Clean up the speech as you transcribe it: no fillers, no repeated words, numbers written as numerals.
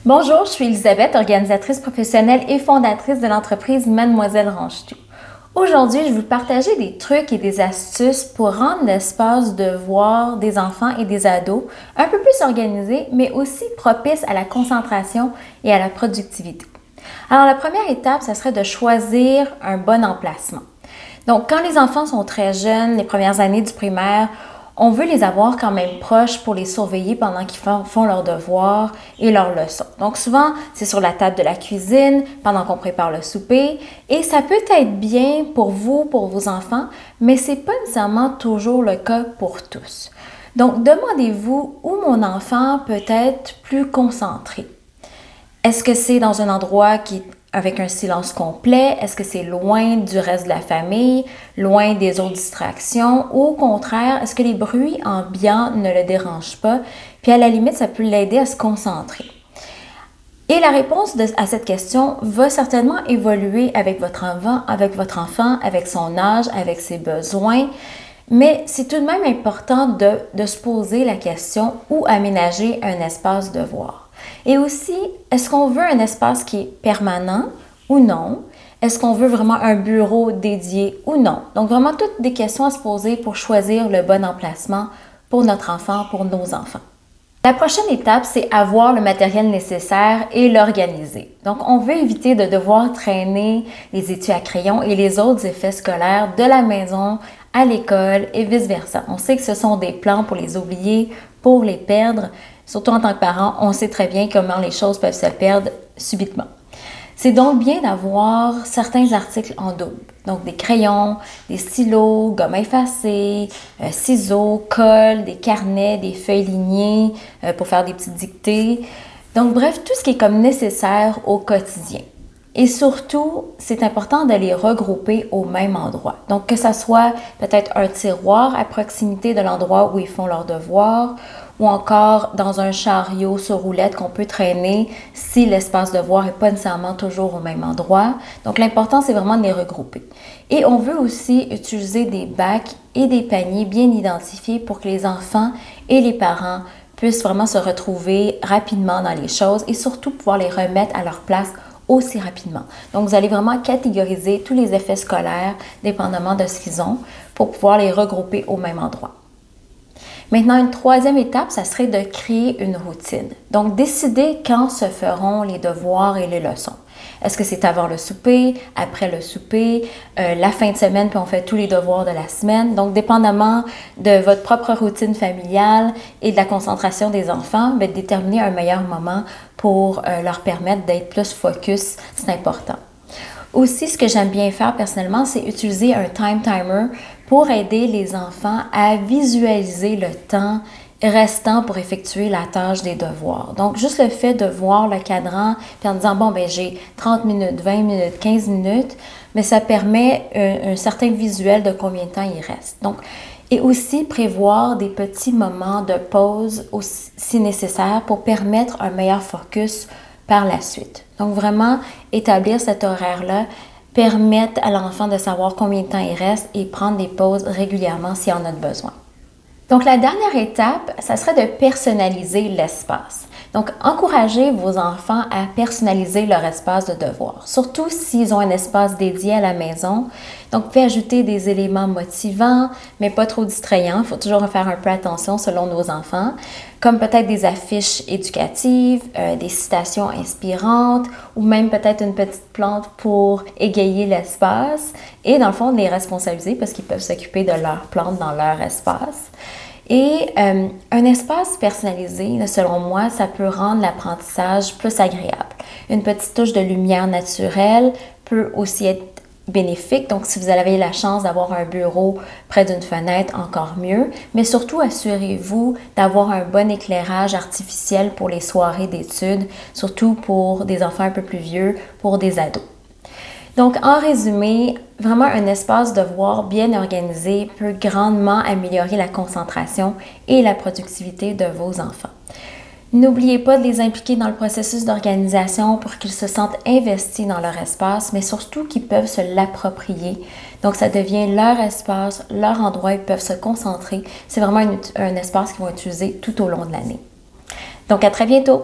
Bonjour, je suis Elisabeth, organisatrice professionnelle et fondatrice de l'entreprise Mademoiselle Range-Tout. Aujourd'hui, je vais vous partager des trucs et des astuces pour rendre l'espace de voir des enfants et des ados un peu plus organisé, mais aussi propice à la concentration et à la productivité. Alors, la première étape, ce serait de choisir un bon emplacement. Donc, quand les enfants sont très jeunes, les premières années du primaire, on veut les avoir quand même proches pour les surveiller pendant qu'ils font leurs devoirs et leurs leçons. Donc souvent, c'est sur la table de la cuisine, pendant qu'on prépare le souper. Et ça peut être bien pour vous, pour vos enfants, mais ce n'est pas nécessairement toujours le cas pour tous. Donc demandez-vous où mon enfant peut être plus concentré. Est-ce que c'est dans un endroit qui est avec un silence complet? Est-ce que c'est loin du reste de la famille, loin des autres distractions? Ou au contraire, est-ce que les bruits ambiants ne le dérangent pas? Puis à la limite, ça peut l'aider à se concentrer. Et la réponse à cette question va certainement évoluer avec votre enfant, avec son âge, avec ses besoins. Mais c'est tout de même important de se poser la question où aménager un espace de voir. Et aussi, est-ce qu'on veut un espace qui est permanent ou non? Est-ce qu'on veut vraiment un bureau dédié ou non? Donc vraiment toutes des questions à se poser pour choisir le bon emplacement pour notre enfant, pour nos enfants. La prochaine étape, c'est avoir le matériel nécessaire et l'organiser. Donc, on veut éviter de devoir traîner les étuis à crayon et les autres effets scolaires de la maison à l'école et vice-versa. On sait que ce sont des plans pour les oublier, pour les perdre. Surtout en tant que parent, on sait très bien comment les choses peuvent se perdre subitement. C'est donc bien d'avoir certains articles en double. Donc des crayons, des stylos, gomme effacée, ciseaux, colle, des carnets, des feuilles lignées pour faire des petites dictées. Donc bref, tout ce qui est comme nécessaire au quotidien. Et surtout, c'est important de les regrouper au même endroit. Donc que ça soit peut-être un tiroir à proximité de l'endroit où ils font leurs devoirs ou encore dans un chariot sur roulette qu'on peut traîner si l'espace de devoir n'est pas nécessairement toujours au même endroit. Donc l'important, c'est vraiment de les regrouper. Et on veut aussi utiliser des bacs et des paniers bien identifiés pour que les enfants et les parents puissent vraiment se retrouver rapidement dans les choses et surtout pouvoir les remettre à leur place aussi rapidement. Donc, vous allez vraiment catégoriser tous les effets scolaires dépendamment de ce qu'ils ont pour pouvoir les regrouper au même endroit. Maintenant, une troisième étape, ça serait de créer une routine. Donc, décider quand se feront les devoirs et les leçons. Est-ce que c'est avant le souper, après le souper, la fin de semaine, puis on fait tous les devoirs de la semaine. Donc, dépendamment de votre propre routine familiale et de la concentration des enfants, bien, déterminer un meilleur moment pour leur permettre d'être plus focus, c'est important. Aussi, ce que j'aime bien faire personnellement, c'est utiliser un time timer pour aider les enfants à visualiser le temps restant pour effectuer la tâche des devoirs. Donc, juste le fait de voir le cadran, puis en disant, bon, ben j'ai 30 minutes, 20 minutes, 15 minutes, mais ça permet un certain visuel de combien de temps il reste. Donc, et aussi prévoir des petits moments de pause si nécessaire pour permettre un meilleur focus par la suite. Donc, vraiment établir cet horaire-là, permettre à l'enfant de savoir combien de temps il reste et prendre des pauses régulièrement s'il en a besoin. Donc, la dernière étape, ça serait de personnaliser l'espace. Donc, encouragez vos enfants à personnaliser leur espace de devoir, surtout s'ils ont un espace dédié à la maison. Donc, vous pouvez ajouter des éléments motivants, mais pas trop distrayants. Il faut toujours faire un peu attention selon nos enfants, comme peut-être des affiches éducatives, des citations inspirantes, ou même peut-être une petite plante pour égayer l'espace. Et dans le fond, les responsabiliser parce qu'ils peuvent s'occuper de leurs plantes dans leur espace. Et un espace personnalisé, selon moi, ça peut rendre l'apprentissage plus agréable. Une petite touche de lumière naturelle peut aussi être bénéfique. Donc, si vous avez la chance d'avoir un bureau près d'une fenêtre, encore mieux. Mais surtout, assurez-vous d'avoir un bon éclairage artificiel pour les soirées d'études, surtout pour des enfants un peu plus vieux, pour des ados. Donc, en résumé, vraiment un espace de devoir bien organisé peut grandement améliorer la concentration et la productivité de vos enfants. N'oubliez pas de les impliquer dans le processus d'organisation pour qu'ils se sentent investis dans leur espace, mais surtout qu'ils peuvent se l'approprier. Donc, ça devient leur espace, leur endroit où ils peuvent se concentrer. C'est vraiment un espace qu'ils vont utiliser tout au long de l'année. Donc, à très bientôt!